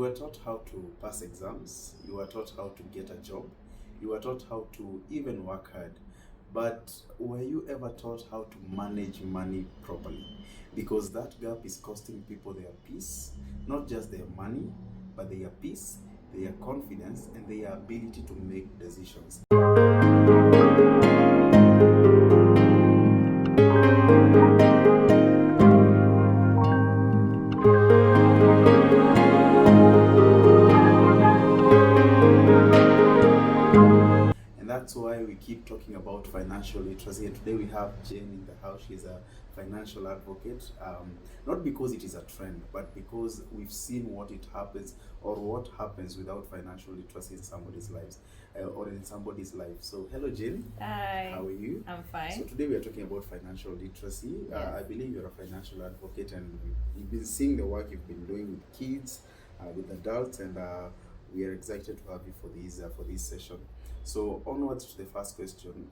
were taught how to pass exams, you were taught how to get a job, you were taught how to even work hard. But were you ever taught how to manage money properly? Because that gap is costing people their peace, not just their money, but their peace, their confidence, and their ability to make decisions. And that's why we keep talking about financial literacy. And today we have Jane in the house. She's a financial advocate, not because it is a trend, but because we've seen what it happens or what happens without financial literacy in somebody's lives or in somebody's life. So, hello, Jane. Hi. How are you? I'm fine. So today we are talking about financial literacy. Yes. I believe you're a financial advocate, and you've been seeing the work you've been doing with kids, with adults, and we are excited to have you for this session. So onwards to the first question.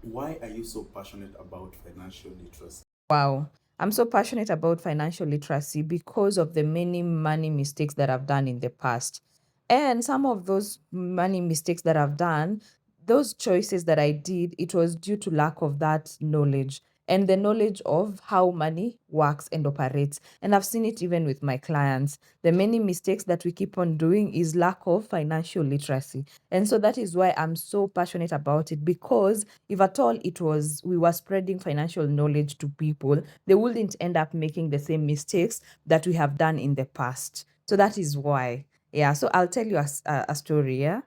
Why are you so passionate about financial literacy? Wow. I'm so passionate about financial literacy because of the many money mistakes that I've done in the past. And some of those money mistakes that I've done, those choices that I did, it was due to lack of that knowledge and the knowledge of how money works and operates. And I've seen it even with my clients. The many mistakes that we keep on doing is lack of financial literacy. And so that is why I'm so passionate about it, because if at all it was we were spreading financial knowledge to people, they wouldn't end up making the same mistakes that we have done in the past. So that is why. Yeah, so I'll tell you a story, yeah?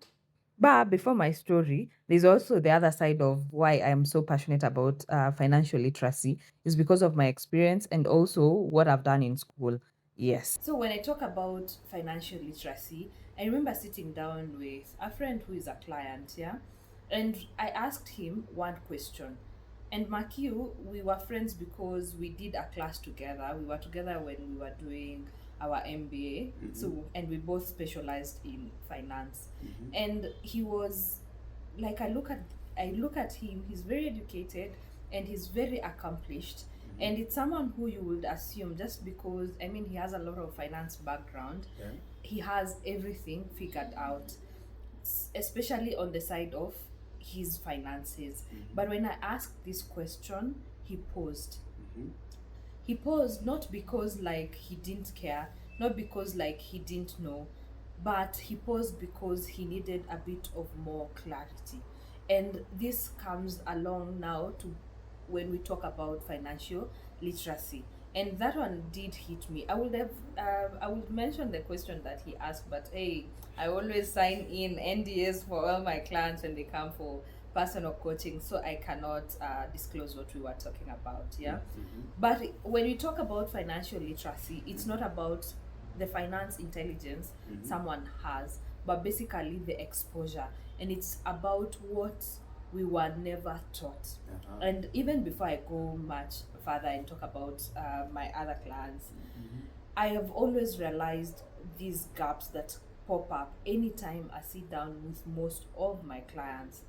But before my story, there's also the other side of why I am so passionate about financial literacy is because of my experience and also what I've done in school. Yes. So when I talk about financial literacy, I remember sitting down with a friend who is a client, yeah? And I asked him one question. And Makiu, we were friends because we did a class together. We were together when we were doing our MBA. Mhm. So, and we both specialized in finance. And he was like, I look at him, he's very educated and he's very accomplished. And it's someone who you would assume, just because I mean he has a lot of finance background, Yeah. he has everything figured out, especially on the side of his finances. But when I asked this question, he paused. He paused not because like he didn't care, not because like he didn't know, but he paused because he needed a bit of more clarity. And this comes along now to when we talk about financial literacy. And that one did hit me. I would mention the question that he asked, but hey, I always sign in NDAs for all my clients when they come for personal coaching, so I cannot disclose what we were talking about. Yeah. But when we talk about financial literacy, it's not about the finance intelligence someone has, but basically the exposure. And it's about what we were never taught. And even before I go much further and talk about my other clients, I have always realized these gaps that pop up anytime I sit down with most of my clients.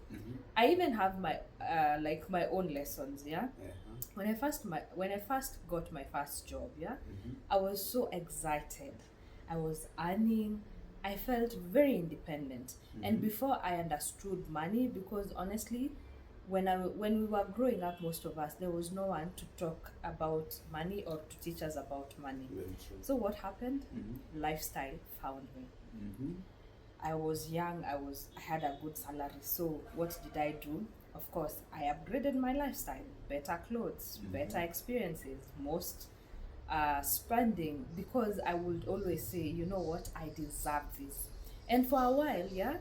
I even have my like my own lessons, yeah. When I first got my first job, yeah, I was so excited. I was earning. I felt very independent. And before I understood money, because honestly, when we were growing up, most of us, there was no one to talk about money or to teach us about money. Very true. So what happened? Lifestyle found me. I was young, I had a good salary. So what did I do? Of course, I upgraded my lifestyle. Better clothes, better experiences, most spending, because I would always say, you know what, I deserve this. And for a while, yeah,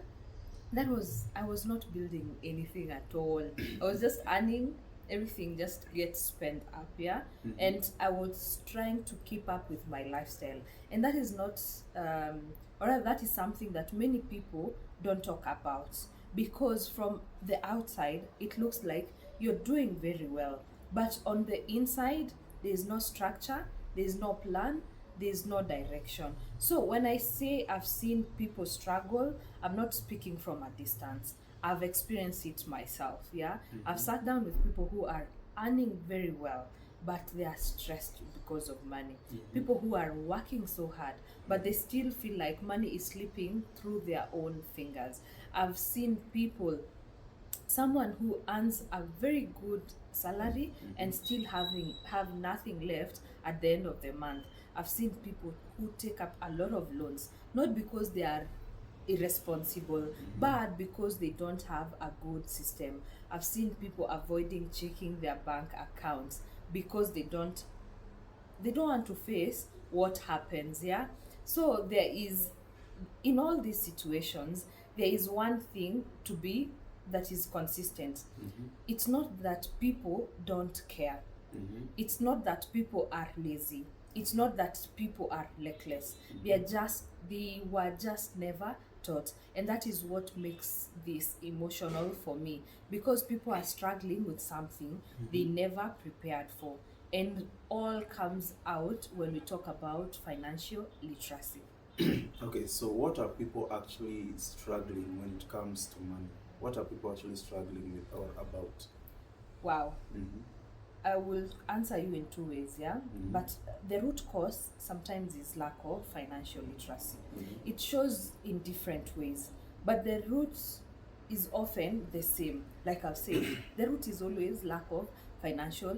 I was not building anything at all. I was just earning, everything just gets spent up, yeah. And I was trying to keep up with my lifestyle, and that is not or rather, that is something that many people don't talk about, because from the outside it looks like you're doing very well, but on the inside there is no structure, there is no plan, there's no direction. So when I say I've seen people struggle, I'm not speaking from a distance. I've experienced it myself, yeah. I've sat down with people who are earning very well, but they are stressed because of money. Mhm. People who are working so hard, but they still feel like money is slipping through their own fingers. I've seen people, someone who earns a very good salary and still have nothing left at the end of the month. I've seen people who take up a lot of loans, not because they are irresponsible, but because they don't have a good system. I've seen people avoiding checking their bank accounts because they don't want to face what happens. Yeah, so there is, in all these situations, there is one thing to be that is consistent. It's not that people don't care, it's not that people are lazy, it's not that people are reckless. They were just never taught, and that is what makes this emotional for me, because people are struggling with something they never prepared for, and all comes out when we talk about financial literacy. Okay, so what are people actually struggling when it comes to money? What are people actually struggling with or about? Wow. Mhm. I will answer you in two ways, yeah? Mhm. But the root cause sometimes is lack of financial literacy. Mhm. It shows in different ways, but the root is often the same. Like I've said, the root is always lack of financial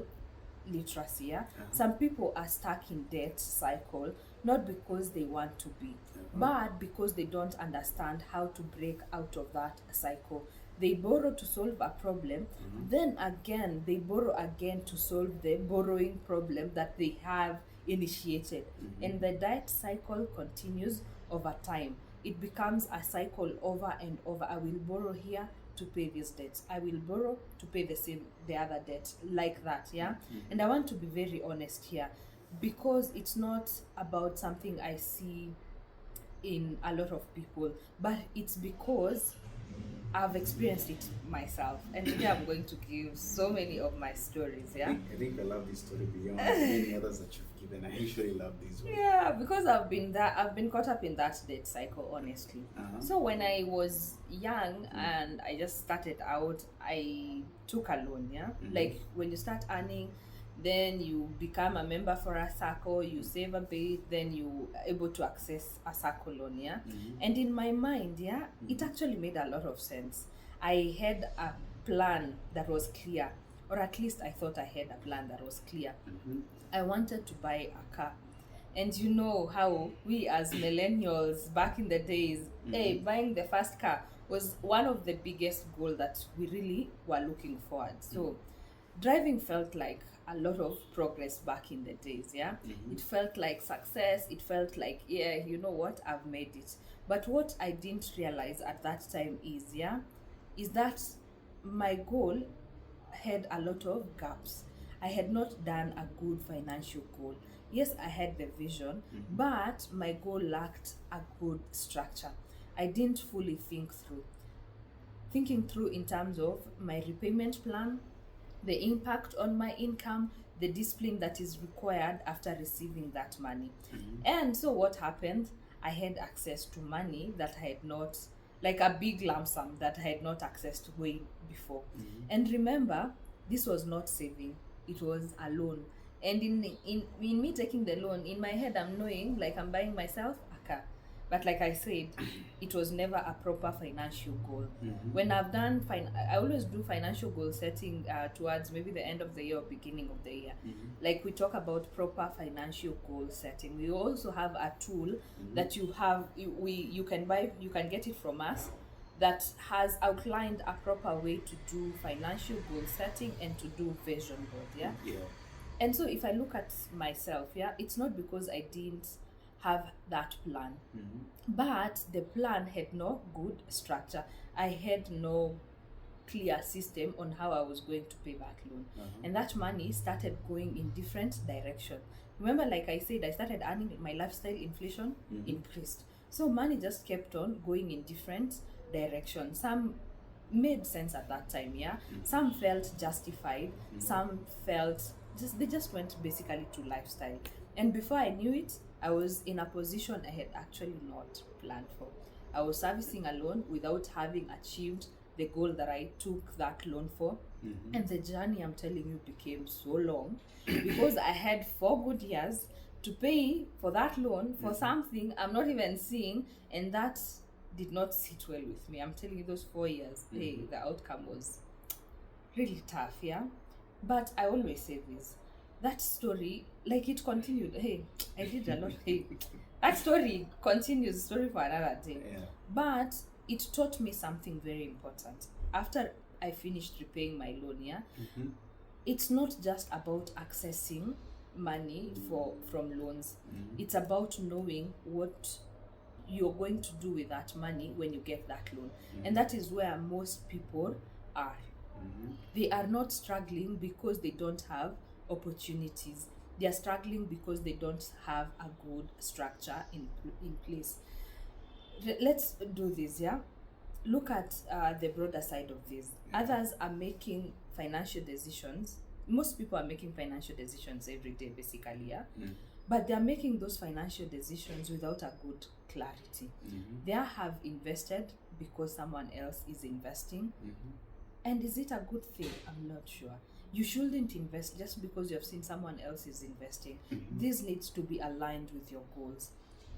literacy, yeah? Some people are stuck in debt cycle, not because they want to be, but because they don't understand how to break out of that cycle. They borrow to solve a problem, then again they borrow again to solve the borrowing problem that they have initiated. And the debt cycle continues over time. It becomes a cycle over and over. I will borrow here to pay this debt. I will borrow to pay the other debt, like that, yeah? And I want to be very honest here, because it's not about something I see in a lot of people, but it's because I've experienced it myself, and today I'm going to give so many of my stories. I Yeah, think I love this story beyond many others that you've given. I usually love these ones. yeah, because I've been caught up in that debt cycle, honestly. So when I was young and I just started out, I took a loan. Yeah, like when you start earning, then you become a member for a circle, you save a bit, then you are able to access a circle loan. Yeah, and in my mind, yeah, it actually made a lot of sense. I had a plan that was clear, or at least I thought I had a plan that was clear. I wanted to buy a car. And you know how we as millennials back in the days, hey, buying the first car was one of the biggest goal that we really were looking forward. So driving felt like a lot of progress back in the days, yeah? It felt like success. It felt like, yeah, you know what, I've made it. But what I didn't realize at that time is that my goal had a lot of gaps. I had not done a good financial goal. Yes, I had the vision, but my goal lacked a good structure. I didn't fully think through. Thinking through in terms of my repayment plan, the impact on my income, the discipline that is required after receiving that money. And so what happened? I had access to money that I had not, like a big lump sum that I had not accessed way before. And remember, this was not saving, it was a loan. And in me taking the loan, in my head, I'm knowing like I'm buying myself a car. But like I said, it was never a proper financial goal. When I've done I always do financial goal setting towards maybe the end of the year or beginning of the year. Like we talk about proper financial goal setting. We also have a tool that you can buy, you can get it from us, that has outlined a proper way to do financial goal setting and to do vision board. Yeah. Yeah. And so if I look at myself, yeah, it's not because I didn't have that plan, but the plan had no good structure. I had no clear system on how I was going to pay back loan. And that money started going in different direction. Remember, like I said, I started earning, my lifestyle inflation increased. So money just kept on going in different directions. Some made sense at that time, yeah. Some felt justified, some felt they just went basically to lifestyle. And before I knew it, I was in a position I had actually not planned for. I was servicing a loan without having achieved the goal that I took that loan for. And the journey, I'm telling you, became so long because I had 4 good years to pay for that loan for something I'm not even seeing, and that did not sit well with me. I'm telling you, those 4 years, hey, the outcome was really tough, yeah. But I always say this, that story, like, it continued. Hey, I did a lot. Hey, that story continues, story for another day. Yeah. But it taught me something very important. After I finished repaying my loan, yeah, it's not just about accessing money from loans. It's about knowing what you're going to do with that money when you get that loan. And that is where most people are. They are not struggling because they don't have opportunities. They are struggling because they don't have a good structure in place. Let's do this, yeah? Look at the broader side of this. Others are making financial decisions. Most people are making financial decisions every day, basically, yeah? But they are making those financial decisions without a good clarity. They have invested because someone else is investing. And is it a good thing? I'm not sure. You shouldn't invest just because you have seen someone else is investing. This needs to be aligned with your goals.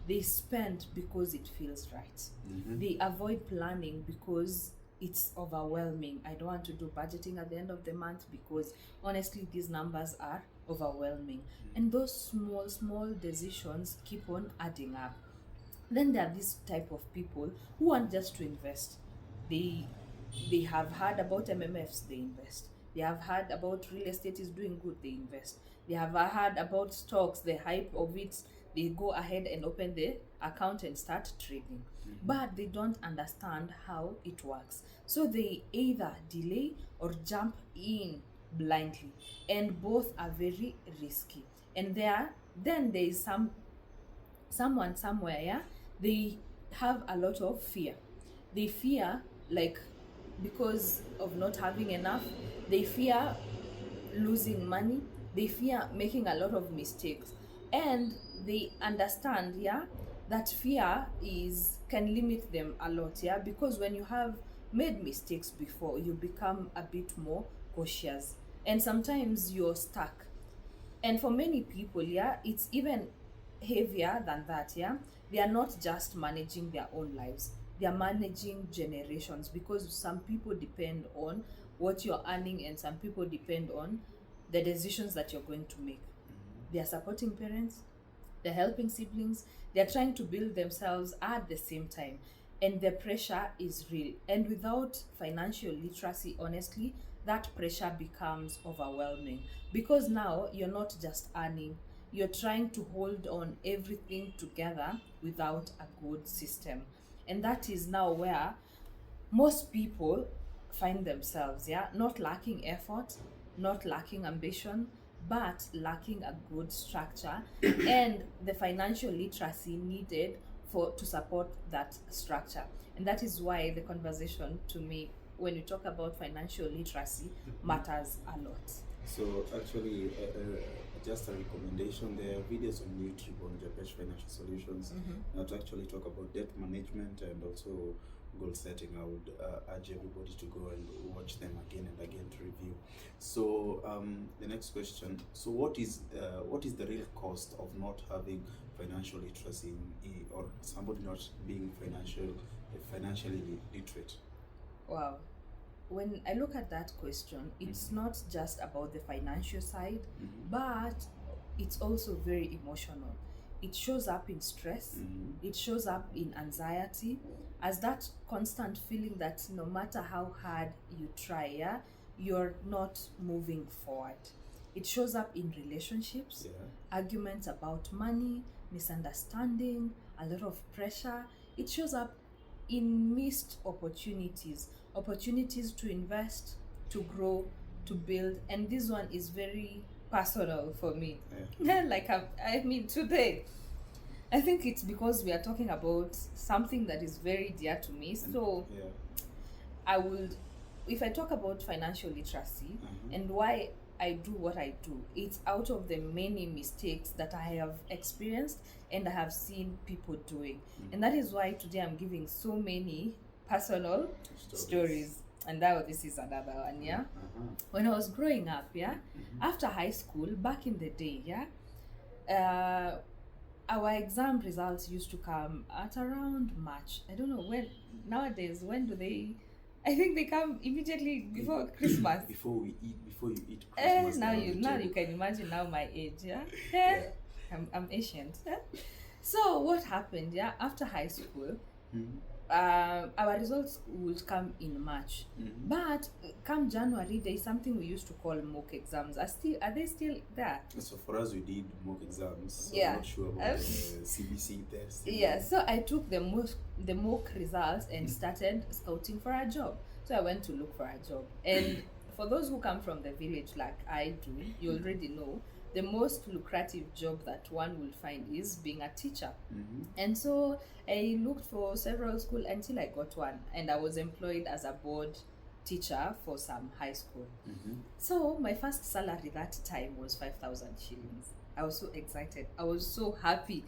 They spend because it feels right. They avoid planning because it's overwhelming. I don't want to do budgeting at the end of the month because honestly these numbers are overwhelming. And those small decisions keep on adding up. Then there are this type of people who want just to invest. They have heard about MMFs, they invest. They have heard about real estate is doing good, they invest. They have heard about stocks, the hype of it, they go ahead and open the account and start trading. But they don't understand how it works. So they either delay or jump in blindly. And both are very risky. And then there is someone somewhere, yeah, they have a lot of fear. They fear, like, because of not having enough, they fear losing money, they fear making a lot of mistakes, and they understand, yeah, that fear can limit them a lot, yeah, because when you have made mistakes before, you become a bit more cautious, and sometimes you're stuck. And for many people, yeah, it's even heavier than that, yeah. They are not just managing their own lives, they are managing generations, because some people depend on what you're earning and some people depend on the decisions that you're going to make. They are supporting parents, they're helping siblings, they're trying to build themselves at the same time, and the pressure is real. And without financial literacy, honestly, that pressure becomes overwhelming, because now you're not just earning, you're trying to hold on everything together without a good system. And that is now where most people find themselves, yeah, not lacking effort, not lacking ambition, but lacking a good structure and the financial literacy needed to support that structure. And that is why the conversation, to me, when you talk about financial literacy, matters a lot. So actually, just a recommendation, there are videos on YouTube on Japesh Financial Solutions that actually talk about debt management and also goal setting. I would urge everybody to go and watch them again and again to review. So the next question, so what is the real cost of not having financial literacy or somebody not being financially literate? Wow. When I look at that question, it's not just about the financial side, but it's also very emotional. It shows up in stress, it shows up in anxiety, as that constant feeling that no matter how hard you try, yeah, you're not moving forward. It shows up in relationships, arguments about money, misunderstanding, a lot of pressure. It shows up in missed opportunities to invest, to grow, to build. And this one is very personal for me. Like, I mean, today I think it's because we are talking about something that is very dear to me. So I would, if I talk about financial literacy and why I do what I do, it's out of the many mistakes that I have experienced and I have seen people doing. And that is why today I'm giving so many personal stories. And now this is another one, yeah. When I was growing up, yeah, after high school, back in the day, yeah, our exam results used to come at around March. I don't know when. Nowadays, when do they? I think they come immediately before Christmas. Before you eat Christmas. Now you can imagine now my age, yeah. Yeah. I'm ancient. Yeah? So what happened? Yeah, after high school, our results would come in March, but come January there is something we used to call mock exams. Are they still there? So for us, we did mock exams. So Yeah. I'm not sure about the CBC test. Yeah, so I took the mock results and started scouting for a job. So I went to look for a job. And for those who come from the village like I do, you already know the most lucrative job that one will find is being a teacher. And so I looked for several schools until I got one, and I was employed as a board teacher for some high school. So my first salary that time was 5,000 shillings. I was so excited. I was so happy.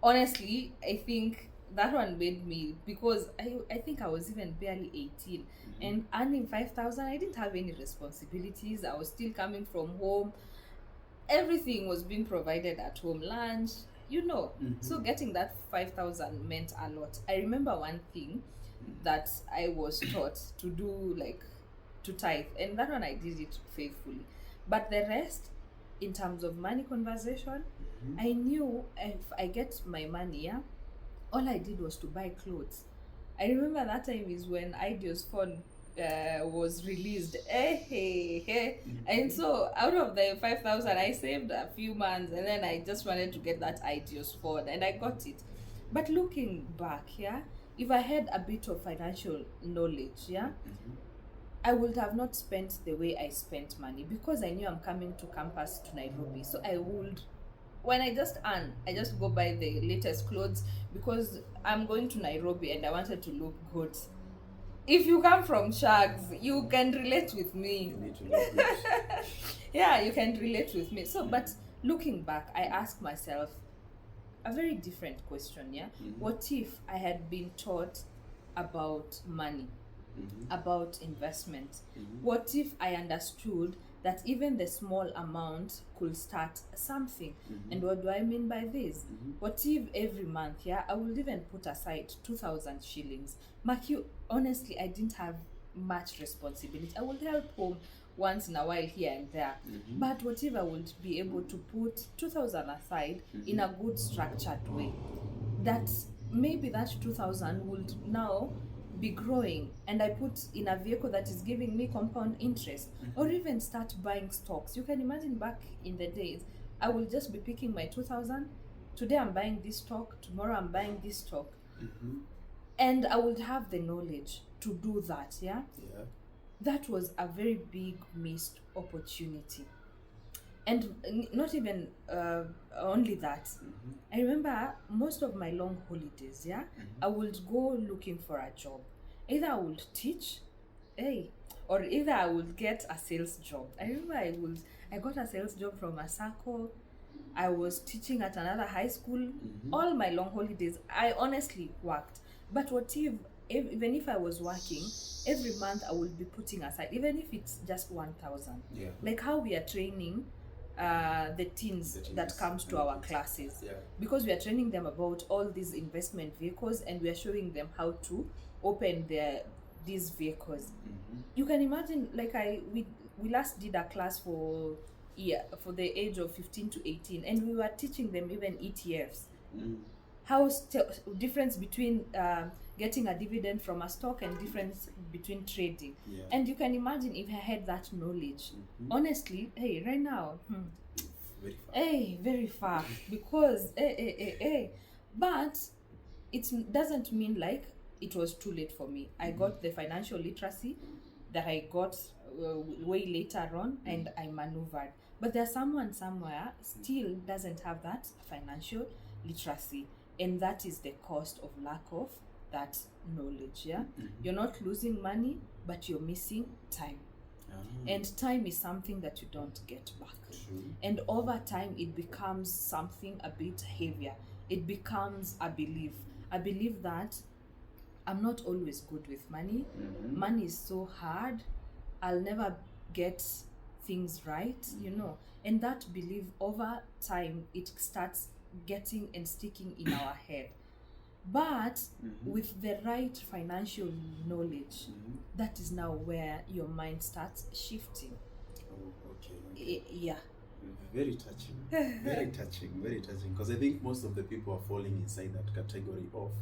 Honestly, I think that one made me, because I think I was even barely 18 and earning 5,000. I didn't have any responsibilities. I was still coming from home. Everything was being provided at home, lunch, So getting that 5,000 meant a lot. I remember one thing that I was taught to do, like to tithe, and that one I did it faithfully. But the rest, in terms of money conversation, I knew if I get my money, yeah, all I did was to buy clothes. I remember that time is when Ideo's phone was released. And so out of the 5,000, I saved a few months, and then I just wanted to get that Ideo's phone, and I got it. But looking back, yeah, if I had a bit of financial knowledge, yeah, I would have not spent the way I spent money, because I knew I'm coming to campus to Nairobi. So I would, when I just earn, I just go buy the latest clothes, because I'm going to Nairobi and I wanted to look good. If you come from Shags, you can relate with me. You need to look good. Yeah, you can relate with me. So, but looking back, I ask myself a very different question, yeah? What if I had been taught about money, about investment? What if I understood that even the small amount could start something? And what do I mean by this? What if every month, yeah, I would even put aside 2,000 shillings? Mark you, honestly, I didn't have much responsibility. I would help home once in a while here and there. But what if I would be able to put 2,000 aside in a good structured way? That maybe that 2,000 would now be growing, and I put in a vehicle that is giving me compound interest, or even start buying stocks. You can imagine back in the days, I will just be picking my 2,000. Today I'm buying this stock, tomorrow I'm buying this stock. And I would have the knowledge to do that, yeah? That was a very big missed opportunity. And not even only that. I remember most of my long holidays, yeah, I would go looking for a job. Either I would teach, or either I would get a sales job. I remember I got a sales job from a circle. I was teaching at another high school. All my long holidays, I honestly worked. But what if, even if I was working, every month I would be putting aside, even if it's just 1,000. Like how we are training the teens that comes to our classes, because we are training them about all these investment vehicles, and we are showing them how to open these vehicles. You can imagine, like we last did a class for the age of 15 to 18, and we were teaching them even ETFs. How difference between getting a dividend from a stock and difference between trading. And you can imagine if I had that knowledge. Honestly, right now, very far. Because but it doesn't mean like it was too late for me. I got the financial literacy that I got way later on, and I maneuvered. But there's someone somewhere still doesn't have that financial literacy, and that is the cost of lack of that knowledge. You're not losing money, but you're missing time. And time is something that you don't get back. And over time it becomes something a bit heavier. It becomes a belief that I'm not always good with money. Mm-hmm. Money is so hard. I'll never get things right, you know. And that belief over time, it starts getting and sticking in our head. But with the right financial knowledge, that is now where your mind starts shifting. Oh, okay. Yeah. Very touching. Very touching. Very touching. Because I think most of the people are falling inside that category of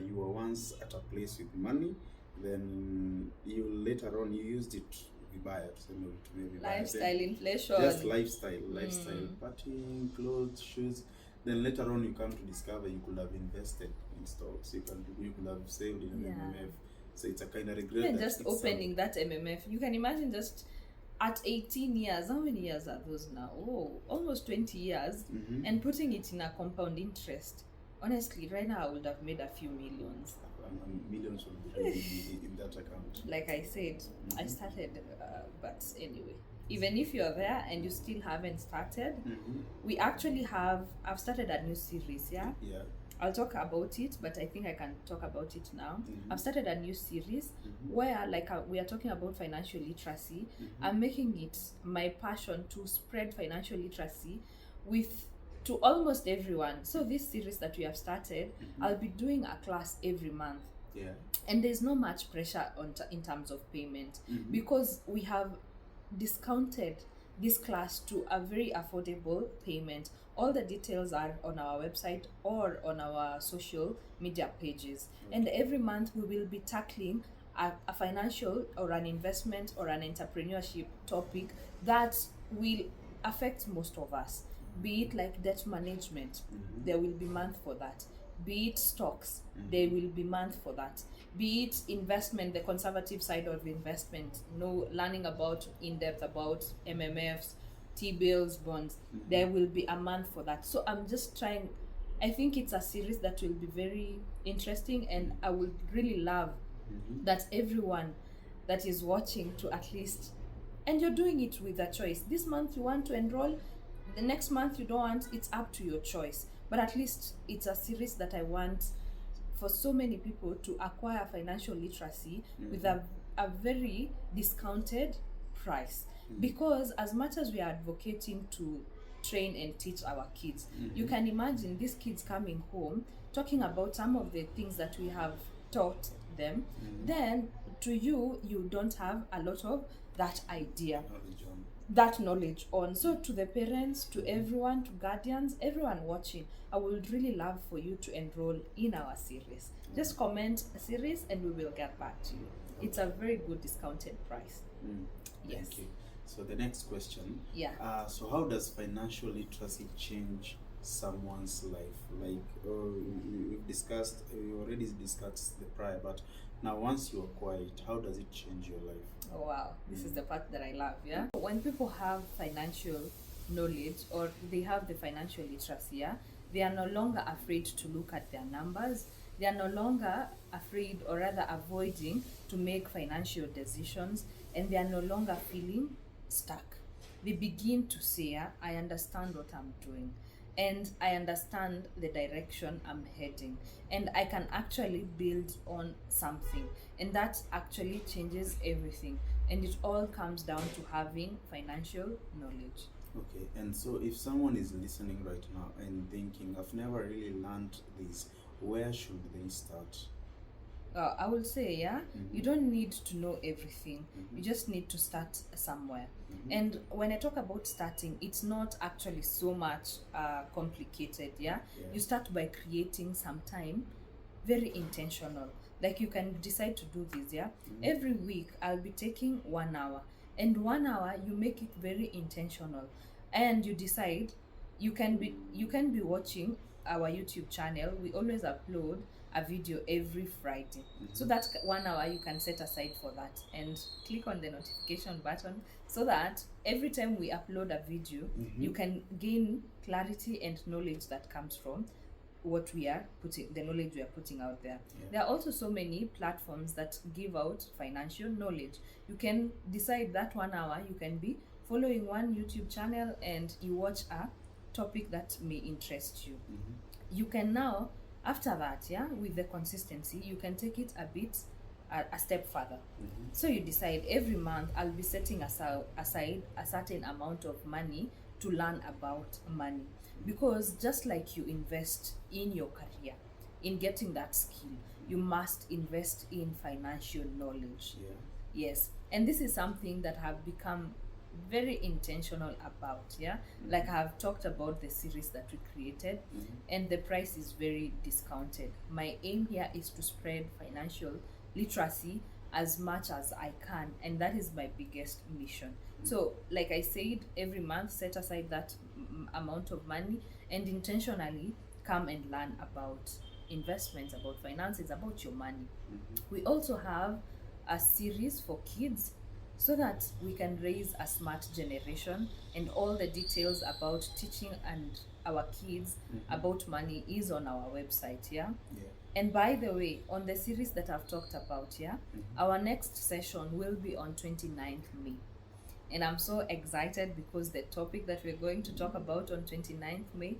you were once at a place with money, then you later on you used it vibaya, to maybe Lifestyle inflation. just lifestyle, partying, clothes, shoes. Then later on you come to discover you could have invested in stocks, you could have saved in an MMF. So it's a kind of regret. Even just opening that MMF, you can imagine just at 18 years, how many years are those now? Oh, almost 20 years, and putting it in a compound interest. Honestly, right now I would have made a few millions. Millions would be really in that account. Like I said, I started, but anyway, even if you're there and you still haven't started, we actually I've started a new series, yeah? Yeah. I'll talk about it, but I think I can talk about it now. I've started a new series where, like, we are talking about financial literacy. I'm making it my passion to spread financial literacy to almost everyone. So this series that we have started, I'll be doing a class every month. Yeah. And there's no much pressure in terms of payment because we have discounted this class to a very affordable payment. All the details are on our website or on our social media pages. And every month we will be tackling a financial or an investment or an entrepreneurship topic that will affect most of us. Be it like debt management, there will be month for that. Be it stocks, there will be month for that. Be it investment, the conservative side of investment, learning about in depth about MMFs, T-bills, bonds, there will be a month for that. So I'm just trying. I think it's a series that will be very interesting, and I would really love that everyone that is watching to at least, and you're doing it with a choice. This month you want to enroll, the next month you don't want, it's up to your choice. But at least it's a series that I want for so many people to acquire financial literacy with a very discounted price. Because as much as we are advocating to train and teach our kids, you can imagine these kids coming home talking about some of the things that we have taught them. Then to you don't have a lot of that idea, that knowledge on. So to the parents, to everyone, to guardians, everyone watching, I would really love for you to enroll in our series. Just comment a series and we will get back to you. It's a very good discounted price. Yes. Thank you. So the next question. Yeah. So how does financial literacy change someone's life? Like we already discussed the prior, but now once you acquire it, how does it change your life? Oh wow, this is the part that I love, yeah? When people have financial knowledge or they have the financial literacy, yeah, they are no longer afraid to look at their numbers. They are no longer afraid or rather avoiding to make financial decisions, and they are no longer feeling stuck. They begin to say, yeah, I understand what I'm doing, and I understand the direction I'm heading, and I can actually build on something, and that actually changes everything. And it all comes down to having financial knowledge. Okay, and so if someone is listening right now and thinking, I've never really learned this, where should they start? I will say, yeah, you don't need to know everything. You just need to start somewhere. And when I talk about starting, it's not actually so much complicated, yeah? You start by creating some time, very intentional. Like you can decide to do this, yeah? Every week I'll be taking 1 hour. And 1 hour, you make it very intentional. And you decide, you can be watching our YouTube channel. We always upload a video every Friday. So that 1 hour you can set aside for that and click on the notification button so that every time we upload a video, you can gain clarity and knowledge that comes from what we are putting, the knowledge we are putting out there. There are also so many platforms that give out financial knowledge. You can decide that 1 hour you can be following one YouTube channel and you watch a topic that may interest you. You can now After that, yeah, with the consistency, you can take it a step further. So you decide every month I'll be setting aside a certain amount of money to learn about money. Because just like you invest in your career, in getting that skill, you must invest in financial knowledge. Yeah. Yes. And this is something that have become very intentional about, yeah. Like I have talked about the series that we created, and the price is very discounted. My aim here is to spread financial literacy as much as I can, and that is my biggest mission. So like I said, every month set aside that amount of money and intentionally come and learn about investments, about finances, about your money. We also have a series for kids so that we can raise a smart generation, and all the details about teaching and our kids about money is on our website, yeah. Yeah. And by the way, on the series that I've talked about, yeah, our next session will be on 29th May. And I'm so excited because the topic that we're going to talk about on 29th May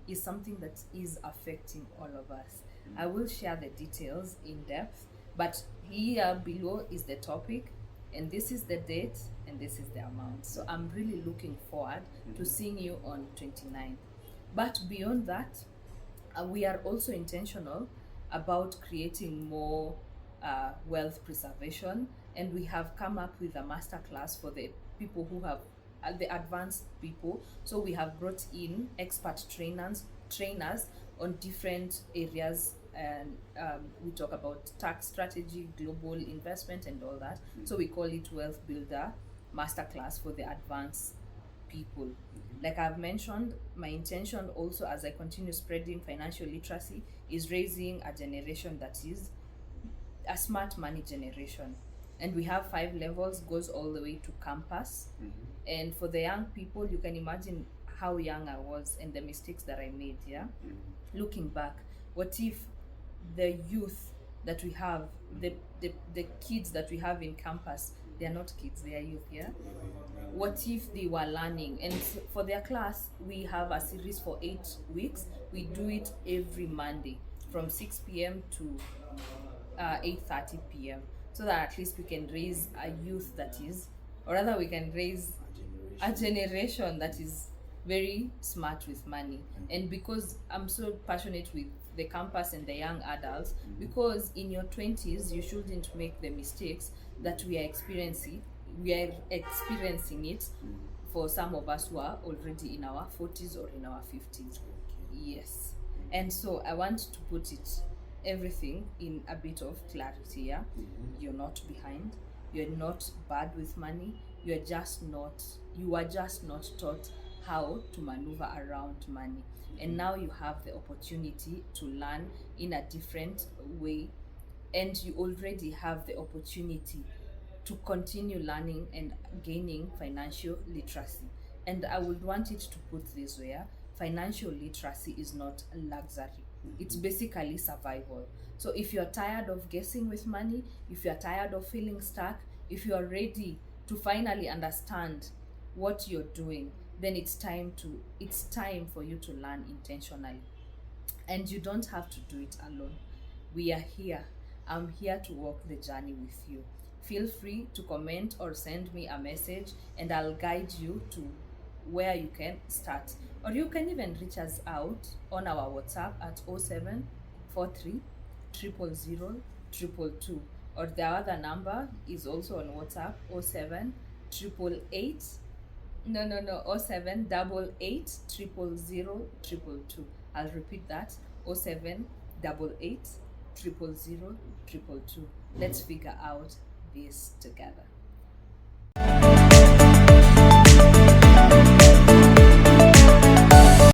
is something that is affecting all of us. I will share the details in depth, but here below is the topic, and this is the date, and this is the amount. So I'm really looking forward to seeing you on 29th. But beyond that, we are also intentional about creating more wealth preservation, and we have come up with a masterclass for the people who have the advanced people. So we have brought in expert trainers on different areas, and we talk about tax strategy, global investment, and all that. So we call it Wealth Builder Masterclass for the advanced people. Like I've mentioned, my intention also as I continue spreading financial literacy is raising a generation that is a smart money generation. And we have 5 levels, goes all the way to campus. And for the young people, you can imagine how young I was and the mistakes that I made, yeah. Looking back, what if the youth that we have, the kids that we have in campus, they are not kids, they are youth, yeah. What if they were learning? And for their class, we have a series for 8 weeks. We do it every Monday from 6 p.m. to 8:30 p.m. so that at least we can raise a youth that is, or rather we can raise a generation that is very smart with money. And because I'm so passionate with the campus and the young adults, because in your 20s you shouldn't make the mistakes that we are experiencing it for some of us who are already in our 40s or in our 50s. Yes. And so I want to put everything in a bit of clarity, yeah. You're not behind, you're not bad with money, you are just not taught how to maneuver around money. And now you have the opportunity to learn in a different way, and you already have the opportunity to continue learning and gaining financial literacy. And I would want it to put this way, yeah? Financial literacy is not a luxury. It's basically survival. So if you're tired of guessing with money, if you're tired of feeling stuck, if you're ready to finally understand what you're doing, then it's time for you to learn intentionally. And you don't have to do it alone. We are here. I'm here to walk the journey with you. Feel free to comment or send me a message, and I'll guide you to where you can start. Or you can even reach us out on our WhatsApp at 0743 000 222. Or the other number is also on WhatsApp, 07 888 07 88 000 222. I'll repeat that, 07 88 000 222. Let's figure out this together.